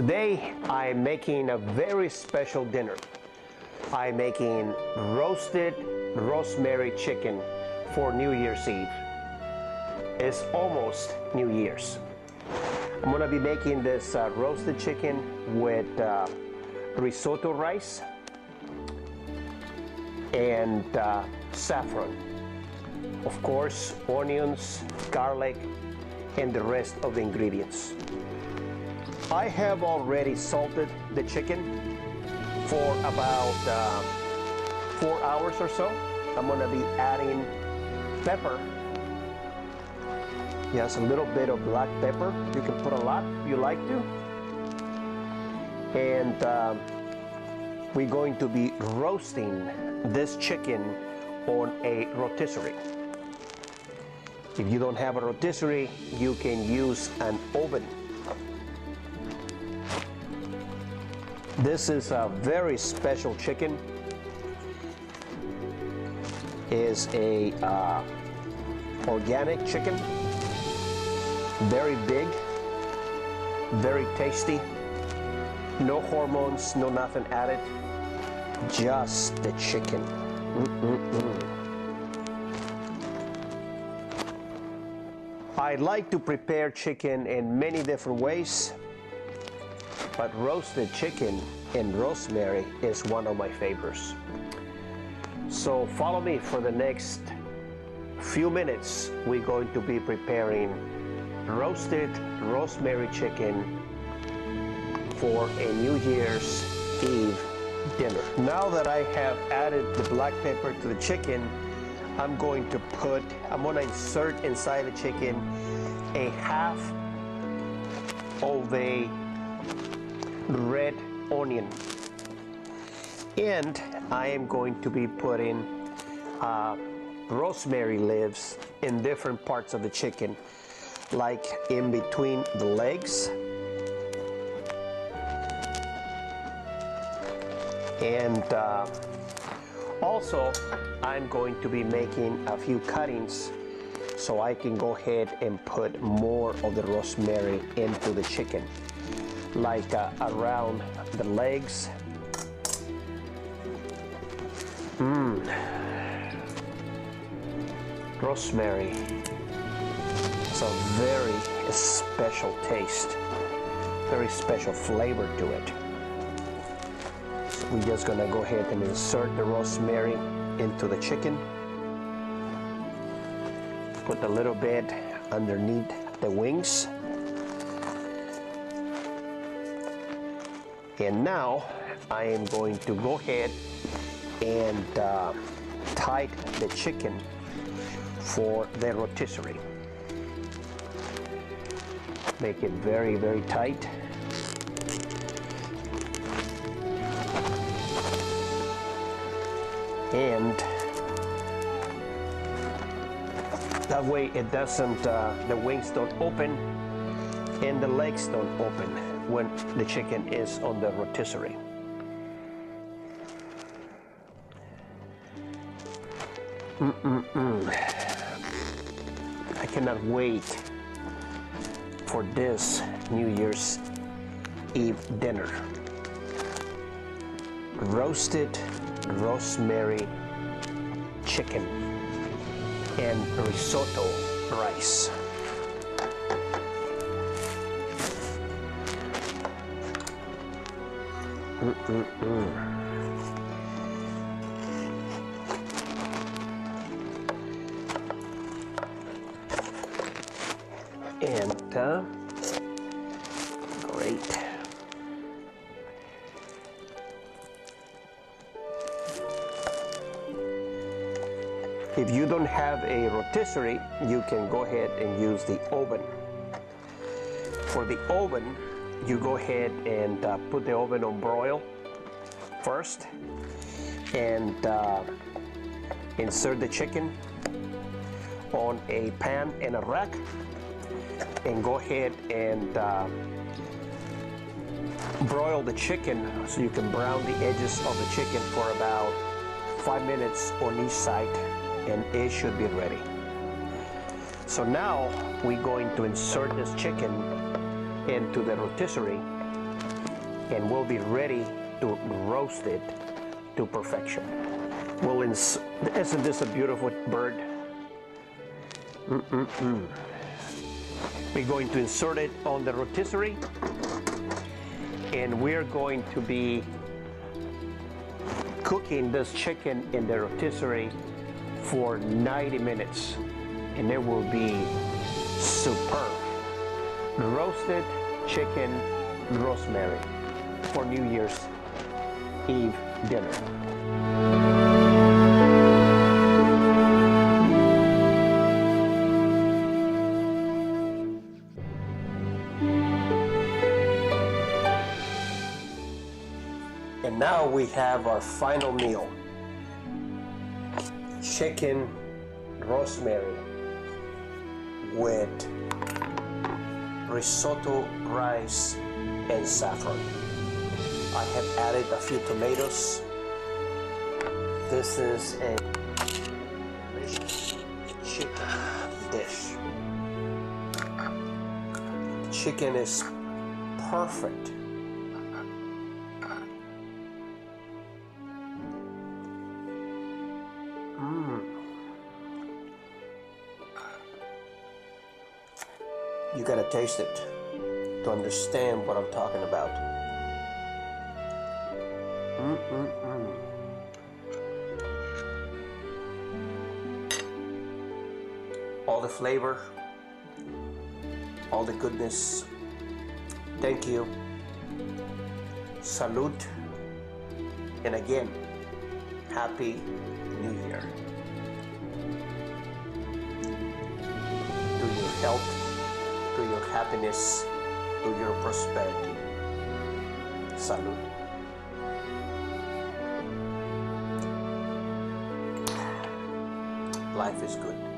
Today I'm making a very special dinner. I'm making roasted rosemary chicken for New Year's Eve. It's almost New Year's. I'm gonna be making this roasted chicken with risotto rice and saffron. Of course, onions, garlic, and the rest of the ingredients. I have already salted the chicken for about 4 hours or so. I'm gonna be adding pepper. Yes, a little bit of black pepper. You can put a lot if you like to. And we're going to be roasting this chicken on a rotisserie. If you don't have a rotisserie, you can use an oven. This is a very special chicken. It's a organic chicken, very big, very tasty, no hormones, no nothing added, just the chicken. I like to prepare chicken in many different ways, but roasted chicken and rosemary is one of my favorites. So follow me for the next few minutes. We're going to be preparing roasted rosemary chicken for a New Year's Eve dinner. Now that I have added the black pepper to the chicken, I'm going to insert inside the chicken a half of a red onion, and I am going to be putting rosemary leaves in different parts of the chicken, like in between the legs and also I'm going to be making a few cuttings so I can go ahead and put more of the rosemary into the chicken, like around the legs. Rosemary has a very special taste, very special flavor to it. So we're just gonna go ahead and insert the rosemary into the chicken. Put a little bit underneath the wings. And now I am going to go ahead and tight the chicken for the rotisserie. Make it very, very tight. And that way it doesn't, the wings don't open and the legs don't open when the chicken is on the rotisserie. I cannot wait for this New Year's Eve dinner. Roasted rosemary chicken and risotto rice. And great. If you don't have a rotisserie, you can go ahead and use the oven. For the oven, you go ahead and put the oven on broil first, and insert the chicken on a pan and a rack, and go ahead and broil the chicken so you can brown the edges of the chicken for about 5 minutes on each side, and it should be ready. So now we're going to insert this chicken into the rotisserie and we'll be ready to roast it to perfection. Isn't this a beautiful bird? We're going to insert it on the rotisserie, and we're going to be cooking this chicken in the rotisserie for 90 minutes, and it will be superb. Roasted chicken rosemary for New Year's Eve dinner. And now we have our final meal. Chicken rosemary with risotto rice and saffron. I have added a few tomatoes. This is a delicious chicken dish. Chicken is perfect. You gotta taste it to understand what I'm talking about. All the flavor, all the goodness. Thank you. Salute. And again, Happy New Year. To your health, to your happiness, to your prosperity. Salud. Life is good.